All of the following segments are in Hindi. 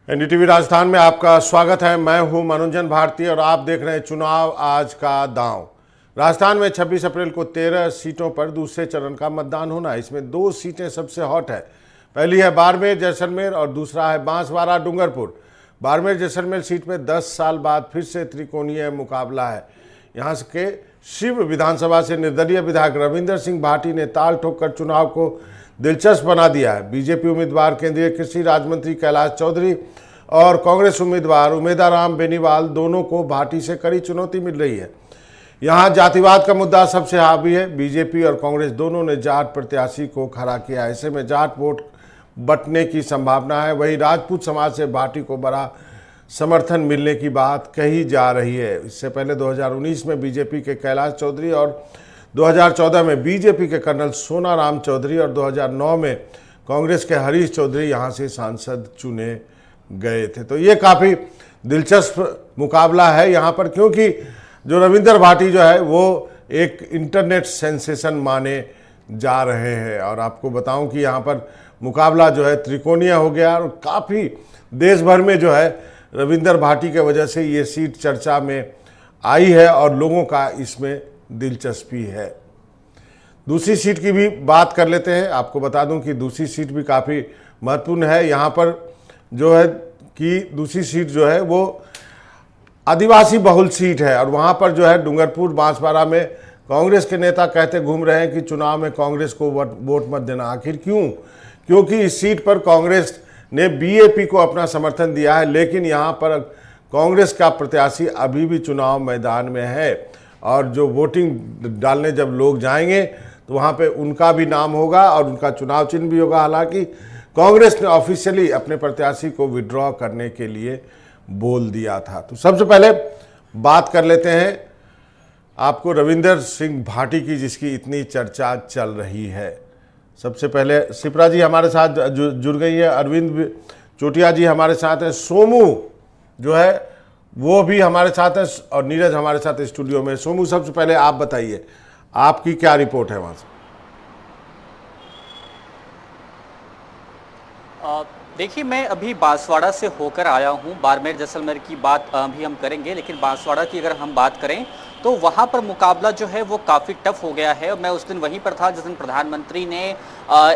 एनडीटीवी राजस्थान में आपका स्वागत है। मैं हूं मनोरंजन भारती और आप देख रहे हैं चुनाव आज का दांव। राजस्थान में 26 अप्रैल को 13 सीटों पर दूसरे चरण का मतदान होना है। इसमें 2 सीटें सबसे हॉट है। पहली है बाड़मेर जैसलमेर और दूसरा है बांसवाड़ा डूंगरपुर। बाड़मेर जैसलमेर सीट में 10 साल बाद फिर से त्रिकोणीय मुकाबला है। यहाँ के शिव विधानसभा से निर्दलीय विधायक रविंदर सिंह भाटी ने ताल ठोककर चुनाव को दिलचस्प बना दिया है। बीजेपी उम्मीदवार केंद्रीय कृषि राज्य मंत्री कैलाश चौधरी और कांग्रेस उम्मीदवार उमेदाराम बेनीवाल दोनों को भाटी से कड़ी चुनौती मिल रही है। यहाँ जातिवाद का मुद्दा सबसे हावी है। बीजेपी और कांग्रेस दोनों ने जाट प्रत्याशी को खड़ा किया। ऐसे में जाट वोट बंटने की संभावना है। वहीं राजपूत समाज से भाटी को बड़ा समर्थन मिलने की बात कही जा रही है। इससे पहले 2019 में बीजेपी के कैलाश चौधरी और 2014 में बीजेपी के कर्नल सोनाराम चौधरी और 2009 में कांग्रेस के हरीश चौधरी यहां से सांसद चुने गए थे। तो ये काफ़ी दिलचस्प मुकाबला है यहाँ पर, क्योंकि जो रविंदर भाटी जो है वो एक इंटरनेट सेंसेशन माने जा रहे हैं। और आपको बताऊं कि यहाँ पर मुकाबला जो है त्रिकोणीय हो गया और काफ़ी देश भर में जो है रविंदर भाटी के वजह से ये सीट चर्चा में आई है और लोगों का इसमें दिलचस्पी है। दूसरी सीट की भी बात कर लेते हैं। आपको बता दूं कि दूसरी सीट भी काफ़ी महत्वपूर्ण है। यहाँ पर जो है कि दूसरी सीट जो है वो आदिवासी बहुल सीट है और वहाँ पर जो है डूंगरपुर बांसवाड़ा में कांग्रेस के नेता कहते घूम रहे हैं कि चुनाव में कांग्रेस को वोट मत देना। आखिर क्यों? क्योंकि इस सीट पर कांग्रेस ने बीएपी को अपना समर्थन दिया है, लेकिन यहाँ पर कांग्रेस का प्रत्याशी अभी भी चुनाव मैदान में है और जो वोटिंग डालने जब लोग जाएंगे तो वहाँ पे उनका भी नाम होगा और उनका चुनाव चिन्ह भी होगा। हालांकि कांग्रेस ने ऑफिशियली अपने प्रत्याशी को विड्रॉ करने के लिए बोल दिया था। तो सबसे पहले बात कर लेते हैं आपको रविंदर सिंह भाटी की, जिसकी इतनी चर्चा चल रही है। सबसे पहले शिप्रा जी हमारे साथ जुड़ गई है, अरविंद चोटिया जी हमारे साथ हैं, सोमू जो है वो भी हमारे साथ है और नीरज हमारे साथ स्टूडियो में। सोमू, सबसे पहले आप बताइए आपकी क्या रिपोर्ट है वहां से? देखिए, मैं अभी बांसवाड़ा से होकर आया हूं। बाड़मेर जैसलमेर की बात भी हम करेंगे, लेकिन बांसवाड़ा की अगर हम बात करें तो वहां पर मुकाबला जो है वो काफ़ी टफ हो गया है। मैं उस दिन वहीं पर था जिस दिन प्रधानमंत्री ने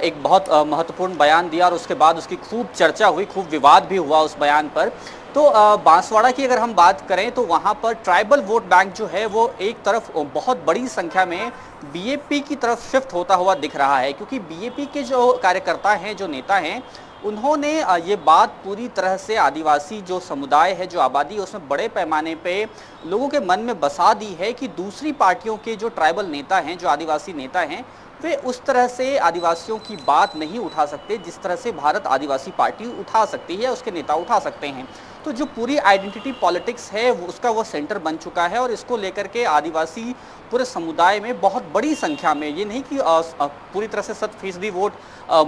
एक बहुत महत्वपूर्ण बयान दिया और उसके बाद उसकी खूब चर्चा हुई, खूब विवाद भी हुआ उस बयान पर। तो बांसवाड़ा की अगर हम बात करें तो वहाँ पर ट्राइबल वोट बैंक जो है वो एक तरफ बहुत बड़ी संख्या में बीएपी की तरफ शिफ्ट होता हुआ दिख रहा है, क्योंकि बीएपी के जो कार्यकर्ता हैं, जो नेता हैं, उन्होंने ये बात पूरी तरह से आदिवासी जो समुदाय है, जो आबादी है, उसमें बड़े पैमाने पे लोगों के मन में बसा दी है कि दूसरी पार्टियों के जो ट्राइबल नेता हैं, जो आदिवासी नेता हैं, वे उस तरह से आदिवासियों की बात नहीं उठा सकते जिस तरह से भारत आदिवासी पार्टी उठा सकती है, उसके नेता उठा सकते हैं। तो जो पूरी आइडेंटिटी पॉलिटिक्स है उसका वो सेंटर बन चुका है और इसको लेकर के आदिवासी पूरे समुदाय में बहुत बड़ी संख्या में, ये नहीं कि पूरी तरह से 100% वोट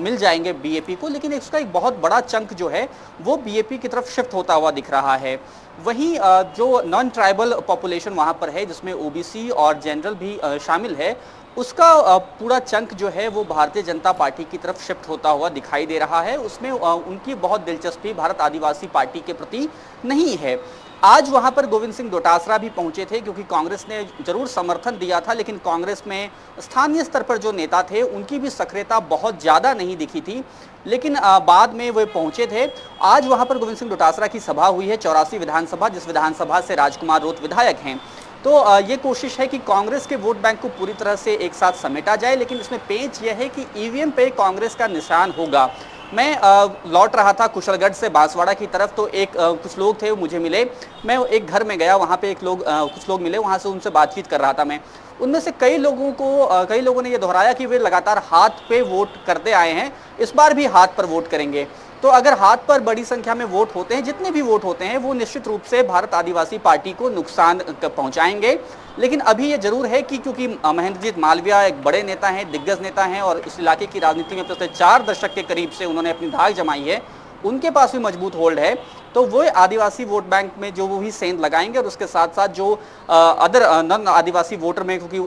मिल जाएंगे बीएपी को, लेकिन इसका एक बहुत बड़ा चंक जो है वो बीएपी की तरफ शिफ्ट होता हुआ दिख रहा है। वहीं जो नॉन ट्राइबल पॉपुलेशन वहाँ पर है, जिसमें ओबीसी और जनरल भी शामिल है, उसका पूरा चंक जो है वो भारतीय जनता पार्टी की तरफ शिफ्ट होता हुआ दिखाई दे रहा है। उसमें उनकी बहुत दिलचस्पी भारत आदिवासी पार्टी के प्रति नहीं है। आज वहां पर गोविंद सिंह डोटासरा भी पहुंचे थे, क्योंकि कांग्रेस ने जरूर समर्थन दिया था, लेकिन कांग्रेस में स्थानीय स्तर पर जो नेता थे उनकी भी सक्रियता बहुत ज़्यादा नहीं दिखी थी, लेकिन बाद में वे पहुंचे थे। आज वहां पर गोविंद सिंह डोटासरा की सभा हुई है, 84 विधानसभा, जिस विधानसभा से राजकुमार रोत विधायक हैं। तो ये कोशिश है कि कांग्रेस के वोट बैंक को पूरी तरह से एक साथ समेटा जाए, लेकिन इसमें पेंच यह है कि ईवीएम पे कांग्रेस का निशान होगा। मैं लौट रहा था कुशलगढ़ से बांसवाड़ा की तरफ, तो कुछ लोग थे वो मुझे मिले। मैं एक घर में गया, वहाँ पे कुछ लोग मिले, वहाँ से उनसे बातचीत कर रहा था मैं। उनमें से कई लोगों ने ये दोहराया कि वे लगातार हाथ पे वोट करते आए हैं, इस बार भी हाथ पर वोट करेंगे। तो अगर हाथ पर बड़ी संख्या में वोट होते हैं, जितने भी वोट होते हैं, वो निश्चित रूप से भारत आदिवासी पार्टी को नुकसान पहुंचाएंगे। लेकिन अभी ये जरूर है कि क्योंकि महेंद्रजीत मालविया एक बड़े नेता हैं, दिग्गज नेता हैं और इस इलाके की राजनीति में पिछले 4 दशक के करीब से उन्होंने अपनी धाक जमाई है, उनके पास भी मजबूत होल्ड है, तो वो आदिवासी वोट बैंक में जो वो भी सेंध लगाएंगे और उसके साथ साथ जो अदर नॉन आदिवासी वोटर में, क्योंकि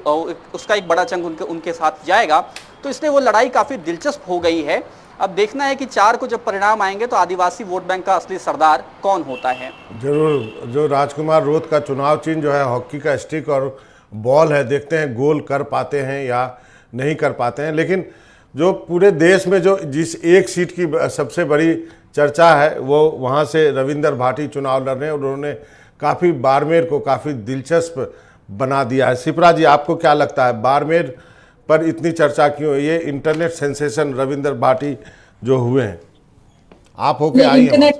उसका एक बड़ा चंक उनके साथ जाएगा, तो इसलिए वो लड़ाई काफ़ी दिलचस्प हो गई है। अब देखना है कि 4 को जब परिणाम आएंगे तो आदिवासी वोट बैंक का असली सरदार कौन होता है। जरूर, जो राजकुमार रोत का चुनाव चिन्ह जो है हॉकी का स्टिक और बॉल है, देखते हैं गोल कर पाते हैं या नहीं कर पाते हैं। लेकिन जो पूरे देश में जो जिस एक सीट की सबसे बड़ी चर्चा है वो वहाँ से रविंदर भाटी चुनाव लड़ रहे हैं और उन्होंने काफ़ी बाड़मेर को काफ़ी दिलचस्प बना दिया है। शिप्रा जी, आपको क्या लगता है बाड़मेर पर इतनी चर्चा क्यों? ये इंटरनेट सेंसेशन रविंदर भाटी जो हुए हैं, आप होके आई हैं?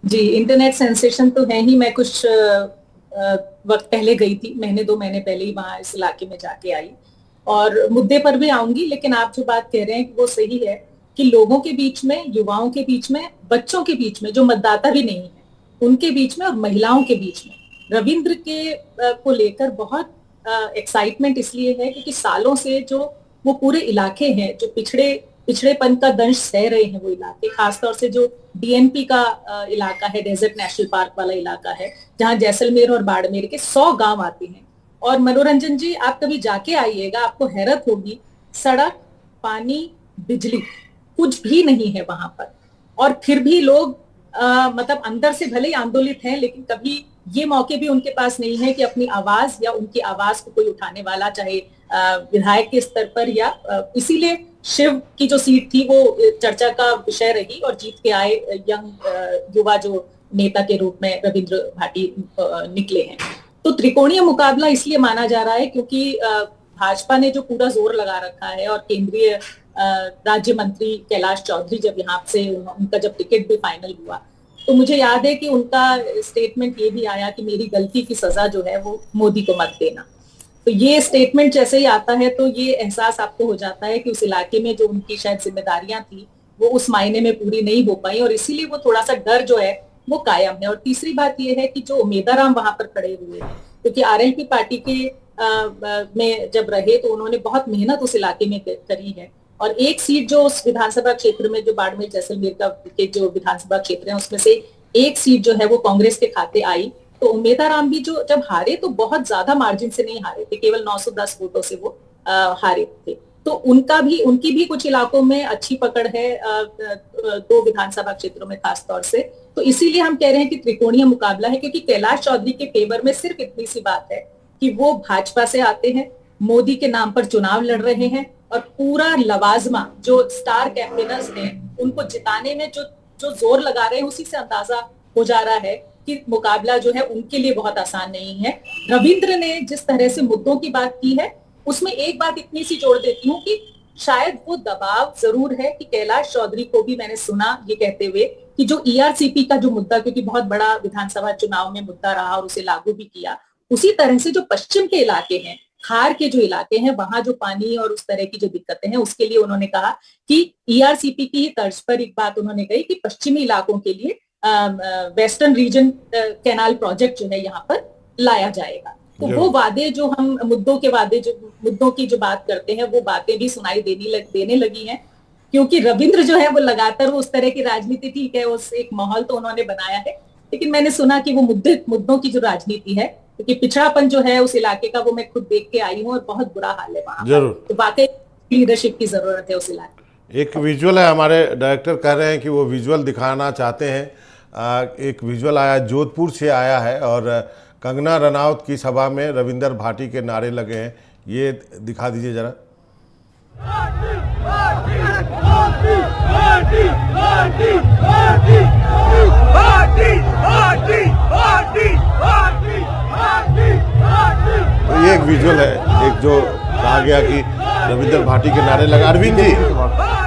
इंटरनेट सेंसेशन तो है ही। मैं कुछ वक्त पहले गई थी, महीने 2 महीने पहले ही वहां इस इलाके में जाके आई, और मुद्दे पर भी आऊंगी। लेकिन आप जो बात कह रहे हैं वो सही है कि लोगों के बीच में, युवाओं के बीच में, बच्चों के बीच में, जो मतदाता भी नहीं है उनके बीच में और महिलाओं के बीच में रविंद्र के को लेकर बहुत एक्साइटमेंट इसलिए है क्योंकि सालों से जो वो पूरे इलाके हैं जो पिछड़ेपन का दंश सह रहे हैं, वो इलाके खासतौर से जो डीएनपी का इलाका है, डेजर्ट नेशनल पार्क वाला इलाका है, जहां जैसलमेर और बाड़मेर के 100 गांव आते हैं। और मनोरंजन जी, आप कभी जाके आइएगा, आपको हैरत होगी, सड़क, पानी, बिजली कुछ भी नहीं है वहां पर। और फिर भी लोग मतलब अंदर से भले ही आंदोलित हैं, लेकिन कभी ये मौके भी उनके पास नहीं है कि अपनी आवाज या उनकी आवाज को कोई उठाने वाला, चाहे विधायक के स्तर पर या इसीलिए शिव की जो सीट थी वो चर्चा का विषय रही और जीत के आए यंग युवा जो नेता के रूप में रविंद्र भाटी निकले हैं। तो त्रिकोणीय मुकाबला इसलिए माना जा रहा है क्योंकि भाजपा ने जो पूरा जोर लगा रखा है और केंद्रीय राज्य मंत्री कैलाश चौधरी जब यहाँ से उनका जब टिकट भी फाइनल हुआ तो मुझे याद है कि उनका स्टेटमेंट ये भी आया कि मेरी गलती की सजा जो है वो मोदी को मत देना। तो ये स्टेटमेंट जैसे ही आता है तो ये एहसास आपको हो जाता है कि उस इलाके में जो उनकी शायद जिम्मेदारियां थी वो उस मायने में पूरी नहीं हो पाई और इसीलिए वो थोड़ा सा डर जो है वो कायम है। और तीसरी बात ये है कि जो उमेदाराम वहां पर खड़े हुए हैं, क्योंकि आरएलपी पार्टी के में जब रहे तो उन्होंने बहुत मेहनत उस इलाके में करी है और एक सीट जो उस विधानसभा क्षेत्र में, जो बाड़मेर जैसलमेर के जो विधानसभा क्षेत्र है उसमें से एक सीट जो है वो कांग्रेस के खाते आई। तो उमेदाराम भी जो जब हारे तो बहुत ज्यादा मार्जिन से नहीं हारे थे, केवल 910 वोटों से वो हारे थे। तो उनकी भी कुछ इलाकों में अच्छी पकड़ है, 2 विधानसभा क्षेत्रों में खास तौर से। तो इसीलिए हम कह रहे हैं कि त्रिकोणीय मुकाबला है, क्योंकि कैलाश चौधरी के फेवर में सिर्फ इतनी सी बात है कि वो भाजपा से आते हैं, मोदी के नाम पर चुनाव लड़ रहे हैं और पूरा लवाजमा जो स्टार कैंपेनर्स हैं उनको जिताने में जो जोर लगा रहे हैं, उसी से अंदाजा हो जा रहा है कि मुकाबला जो है उनके लिए बहुत आसान नहीं है। रविंद्र ने जिस तरह से मुद्दों की बात की है उसमें एक बात इतनी सी जोड़ देती हूँ कि शायद वो दबाव जरूर है कि कैलाश चौधरी को भी मैंने सुना ये कहते हुए कि जो ईआरसीपी का जो मुद्दा, क्योंकि बहुत बड़ा विधानसभा चुनाव में मुद्दा रहा और उसे लागू भी किया, उसी तरह से जो पश्चिम के इलाके हैं, खार के जो इलाके हैं, वहां जो पानी और उस तरह की जो दिक्कतें हैं उसके लिए उन्होंने कहा कि ईआरसीपी की ही तर्ज पर एक बात उन्होंने कही कि पश्चिमी इलाकों के लिए वेस्टर्न रीजन कैनाल प्रोजेक्ट जो है यहाँ पर लाया जाएगा। तो वो वादे जो हम मुद्दों की जो बात करते हैं वो बातें भी सुनाई देने लगी हैं, क्योंकि रविंद्र जो है वो लगातार वो उस तरह की राजनीति, ठीक है, उस एक माहौल तो उन्होंने बनाया है, लेकिन मैंने सुना कि वो मुद्दों की जो राजनीति है, क्योंकि पिछड़ापन जो है उस इलाके का वो मैं खुद देख के आई हूँ और बहुत बुरा हाल है वहां। जरूर, तो वाकई लीडरशिप की जरूरत है उस इलाके। एक विजुअल है, हमारे डायरेक्टर कह रहे हैं कि वो विजुअल दिखाना चाहते हैं। एक विजुअल आया, जोधपुर से आया है और कंगना रनौत की सभा में रविंदर भाटी के नारे लगे हैं, ये दिखा दीजिए जरा। तो ये एक विजुअल है, एक जो कहा गया कि रविंदर भाटी के नारे लगा।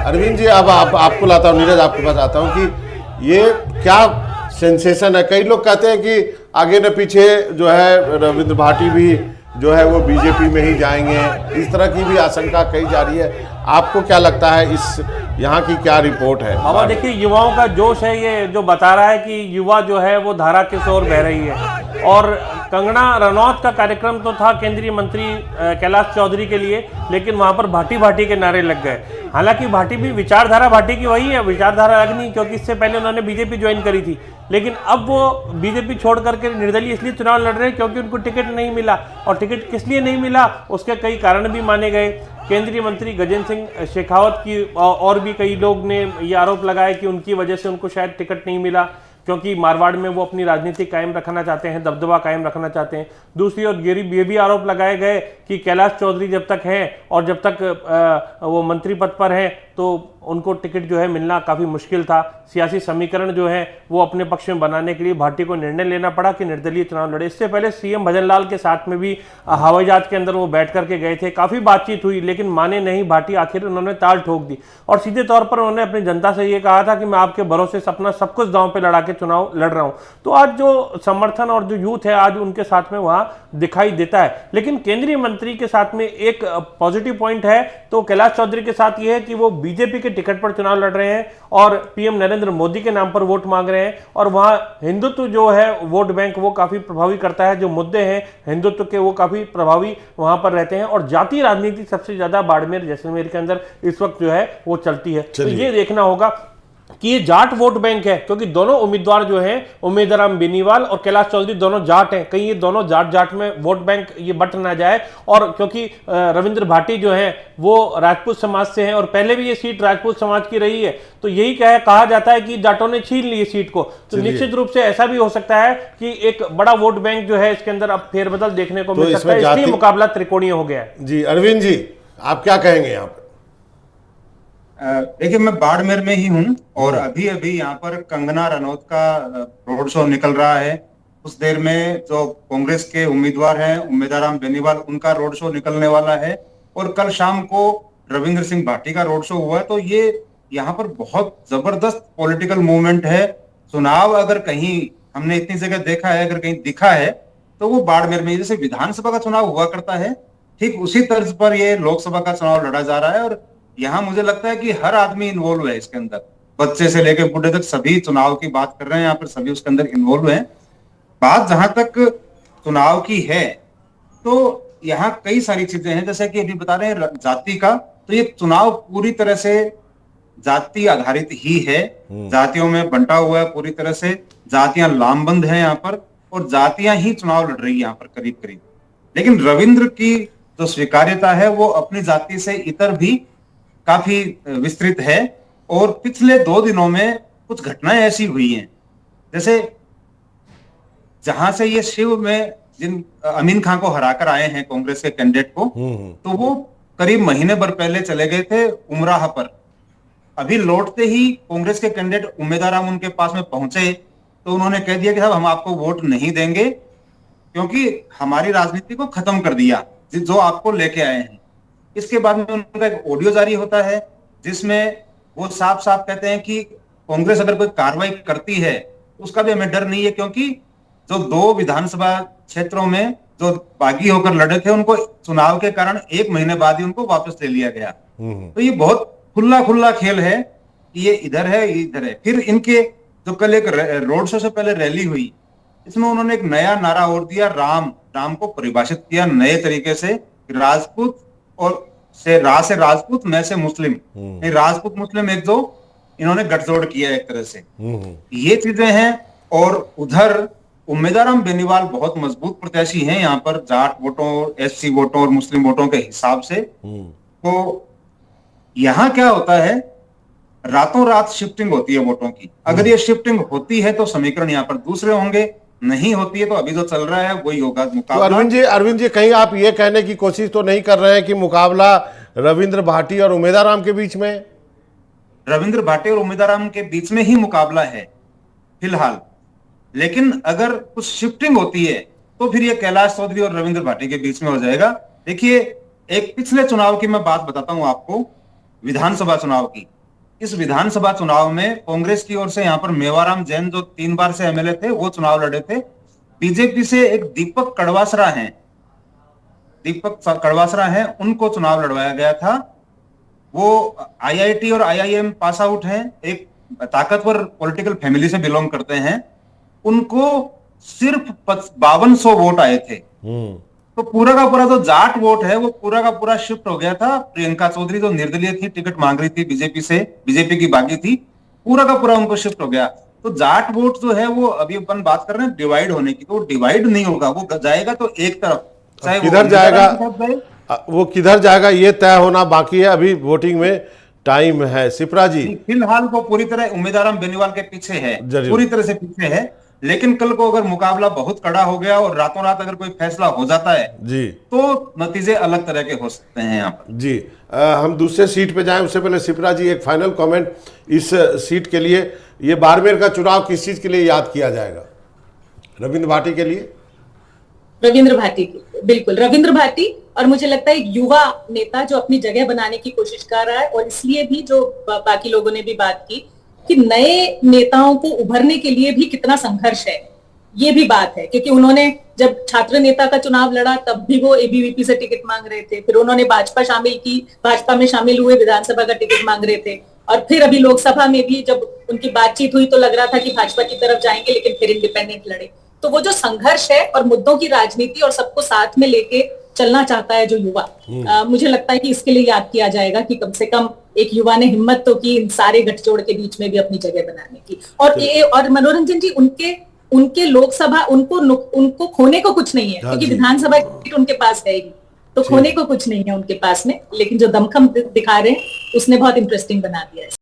अरविंद जी अब आपको लाता हूँ, नीरज आपके पास आता हूँ कि ये क्या सेंसेशन है। कई लोग कहते हैं कि आगे न पीछे जो है रविंद्र भाटी भी जो है वो बीजेपी में ही जाएंगे, इस तरह की भी आशंका कही जा रही है। आपको क्या लगता है, इस यहाँ की क्या रिपोर्ट है? बाबा देखिए, युवाओं का जोश है ये जो बता रहा है कि युवा जो है वो धारा के ओर बह रही है। और कंगना रनौत का कार्यक्रम तो था केंद्रीय मंत्री कैलाश चौधरी के लिए, लेकिन वहां पर भाटी के नारे लग गए। हालांकि भाटी भी विचारधारा भाटी की वही है, विचारधारा अलग नहीं, क्योंकि इससे पहले उन्होंने बीजेपी ज्वाइन करी थी, लेकिन अब वो बीजेपी छोड़ करके निर्दलीय इसलिए चुनाव लड़ रहे हैं क्योंकि उनको टिकट नहीं मिला। और टिकट किस लिए नहीं मिला उसके कई कारण भी माने गए। केंद्रीय मंत्री गजेंद्र सिंह शेखावत की और भी कई लोग ने ये आरोप लगाया कि उनकी वजह से उनको शायद टिकट नहीं मिला, क्योंकि मारवाड़ में वो अपनी राजनीति कायम रखना चाहते हैं, दबदबा कायम रखना चाहते हैं। दूसरी ओर ये भी आरोप लगाए गए कि कैलाश चौधरी जब तक हैं और जब तक वो मंत्री पद पर हैं तो उनको टिकट जो है मिलना काफ़ी मुश्किल था। सियासी समीकरण जो है वो अपने पक्ष में बनाने के लिए भाटी को निर्णय लेना पड़ा कि निर्दलीय चुनाव लड़े। इससे पहले सीएम भजन लाल के साथ में भी हवाई जहाज के अंदर वो बैठ करके गए थे, काफ़ी बातचीत हुई, लेकिन माने नहीं भाटी। आखिर उन्होंने ताल ठोक दी और सीधे तौर पर उन्होंने अपनी जनता से ये कहा था कि मैं आपके भरोसे से अपना सब कुछ दांव पे लड़ा के चुनाव लड़ रहा हूं। तो आज जो समर्थन और जो यूथ है आज उनके साथ में वहां दिखाई देता है। लेकिन केंद्रीय मंत्री के साथ में एक पॉजिटिव पॉइंट है तो कैलाश चौधरी के साथ ये है कि वो बीजेपी के टिकट पर चुनाव लड़ रहे हैं और पीएम नरेंद्र मोदी के नाम पर वोट मांग रहे हैं, और वहां हिंदुत्व जो है वोट बैंक वो काफी प्रभावी करता है। जो मुद्दे हैं हिंदुत्व के वो काफी प्रभावी वहां पर रहते हैं, और जातीय राजनीति सबसे ज्यादा बाड़मेर जैसलमेर के अंदर इस वक्त जो है वो चलती है। तो ये देखना होगा कि ये जाट वोट बैंक है, क्योंकि दोनों उम्मीदवार जो हैं उम्मीदराम बेनीवाल और कैलाश चौधरी दोनों जाट हैं। कहीं ये दोनों जाट में वोट बैंक ये बट ना जाए, और क्योंकि रविंद्र भाटी जो है वो राजपूत समाज से हैं और पहले भी ये सीट राजपूत समाज की रही है, तो यही कहा जाता है कि जाटों ने छीन ली सीट को। तो निश्चित रूप से ऐसा भी हो सकता है कि एक बड़ा वोट बैंक जो है इसके अंदर अब फेरबदल देखने को मिल सकता है, इसलिए मुकाबला त्रिकोणीय हो गया है। जी अरविंद जी, आप क्या कहेंगे यहाँ पर? देखिए, मैं बाड़मेर में ही हूँ और अभी अभी यहाँ पर कंगना रनौत का रोड शो निकल रहा है। उस देर में जो कांग्रेस के उम्मीदवार हैं उम्मीदराम बेनीवाल, उनका रोड शो निकलने वाला है, और कल शाम को रविंद्र सिंह भाटी का रोड शो हुआ है। तो ये यहाँ पर बहुत जबरदस्त पॉलिटिकल मूवमेंट है। चुनाव अगर कहीं हमने इतनी जगह देखा है, अगर कहीं दिखा है तो वो बाड़मेर में। जैसे विधानसभा का चुनाव हुआ करता है, ठीक उसी तर्ज पर ये लोकसभा का चुनाव लड़ा जा रहा है, और यहाँ मुझे लगता है कि हर आदमी इन्वॉल्व है इसके अंदर, बच्चे से लेकर बूढ़े तक सभी चुनाव की बात कर रहे हैं यहाँ पर, सभी उसके अंदर इन्वॉल्व हैं। बात जहां तक चुनाव की है तो यहाँ कई सारी चीजें हैं, जैसे कि अभी बता रहे हैं जाति का, तो ये चुनाव पूरी तरह से जाति आधारित ही है। जातियों में बंटा हुआ है पूरी तरह से, जातियां लामबंद है यहाँ पर, और जातियां ही चुनाव लड़ रही है यहाँ पर करीब करीब। लेकिन रविंद्र की जो स्वीकार्यता है वो अपनी जाति से इतर भी काफी विस्तृत है, और पिछले 2 दिनों में कुछ घटनाएं ऐसी हुई हैं, जैसे जहां से ये शिव में जिन अमीन खान को हराकर आए हैं कांग्रेस के कैंडिडेट को, तो वो करीब महीने भर पहले चले गए थे उमराह पर। अभी लौटते ही कांग्रेस के कैंडिडेट उम्मीदवार उनके पास में पहुंचे तो उन्होंने कह दिया कि साहब हम आपको वोट नहीं देंगे, क्योंकि हमारी राजनीति को खत्म कर दिया जो आपको लेके आए हैं। इसके बाद में उनका एक ऑडियो जारी होता है जिसमें वो साफ साफ कहते हैं कि कांग्रेस अगर कोई कार्रवाई करती है उसका भी हमें डर नहीं है, क्योंकि जो 2 विधानसभा क्षेत्रों में जो बागी होकर लड़े थे उनको चुनाव के कारण 1 महीने बाद ही उनको वापस ले लिया गया। तो ये बहुत खुला खेल है कि ये इधर है ये इधर है। फिर इनके जो कल एक रोड शो से पहले रैली हुई, इसमें उन्होंने एक नया नारा और दिया, राम को परिभाषित किया नए तरीके से, राजपूत और से राजपूत, मैं से मुस्लिम, राजपूत मुस्लिम एक जो इन्होंने गठजोड़ किया एक तरह से। ये चीजें हैं। और उधर उम्मीदवाराम बेनीवाल बहुत मजबूत प्रत्याशी हैं यहाँ पर, जाट वोटों, एससी वोटों और मुस्लिम वोटों के हिसाब से। तो यहाँ क्या होता है, रातों रात शिफ्टिंग होती है वोटों की। अगर ये शिफ्टिंग होती है तो समीकरण यहाँ पर दूसरे होंगे, नहीं होती है तो अभी जो चल रहा है वही होगा मुकाबला। तो अरविंद जी कहीं आप ये कहने की कोशिश तो नहीं कर रहे हैं कि मुकाबला रविंद्र भाटी और उम्मीदवाराम के बीच में? रविंद्र भाटी और उम्मीदवाराम के बीच में ही मुकाबला है फिलहाल, लेकिन अगर कुछ शिफ्टिंग होती है तो फिर ये कैलाश चौधरी और रविंद्र भाटी के बीच में हो जाएगा। देखिए, एक पिछले चुनाव की मैं बात बताता हूं आपको, विधानसभा चुनाव की। इस विधानसभा चुनाव में कांग्रेस की ओर से यहाँ पर मेवाराम जैन जो 3 बार से एमएलए थे वो चुनाव लड़े थे। बीजेपी से एक दीपक कड़वासरा हैं, उनको चुनाव लड़वाया गया था। वो आईआईटी और आईआईएम पास आउट हैं, एक ताकतवर पॉलिटिकल फैमिली से बिलोंग करते हैं। उनको सिर्फ 5200 वोट आए थे। तो पूरा का पूरा जो जाट वोट है वो पूरा का पूरा शिफ्ट हो गया था। प्रियंका चौधरी जो निर्दलीय थी, टिकट मांग रही थी बीजेपी से, बीजेपी की बागी थी, पूरा का पूरा उनको शिफ्ट हो गया। तो जाट वोट जो है वो अभी अपन बात कर रहे हैं डिवाइड होने की, तो डिवाइड नहीं होगा, वो जाएगा तो एक तरफ, चाहे किधर जाएगा, वो किधर जाएगा ये तय होना बाकी है, अभी वोटिंग में टाइम है। सिप्रा जी, फिलहाल वो पूरी तरह उम्मीदवार बेनीवाल के पीछे है, जरूर। पूरी तरह से पीछे है, लेकिन कल को अगर मुकाबला बहुत कड़ा हो गया और रातों रात अगर कोई फैसला हो जाता है जी तो नतीजे अलग तरह के हो सकते हैं यहाँ पर। जी। हम दूसरे सीट पे जाएं उससे पहले सिप्रा जी एक फाइनल कमेंट इस सीट के लिए। ये बाड़मेर का चुनाव किस चीज के लिए याद किया जाएगा? रविंद्र भाटी के लिए? रविंद्र भाटी बिल्कुल, रविंद्र भाटी, और मुझे लगता है एक युवा नेता जो अपनी जगह बनाने की कोशिश कर रहा है, और इसलिए भी जो बाकी लोगों ने भी बात की कि नए नेताओं को उभरने के लिए भी कितना संघर्ष है, ये भी बात है। क्योंकि उन्होंने जब छात्र नेता का चुनाव लड़ा तब भी वो एबीवीपी से टिकट मांग रहे थे, फिर उन्होंने भाजपा में शामिल हुए, विधानसभा का टिकट मांग रहे थे, और फिर अभी लोकसभा में भी जब उनकी बातचीत हुई तो लग रहा था कि भाजपा की तरफ जाएंगे, लेकिन फिर इंडिपेंडेंट लड़े। तो वो जो संघर्ष है और मुद्दों की राजनीति और सबको साथ में लेके चलना चाहता है जो युवा, मुझे लगता है कि इसके लिए याद किया जाएगा कि कम से कम एक युवा ने हिम्मत तो की इन सारे गठजोड़ के बीच में भी अपनी जगह बनाने की। और मनोरंजन जी, उनके लोकसभा उनको खोने को कुछ नहीं है, क्योंकि विधानसभा सीट उनके पास है ही, तो खोने को कुछ नहीं है उनके पास में, लेकिन जो दमखम दिखा रहे हैं उसने बहुत इंटरेस्टिंग बना दिया है।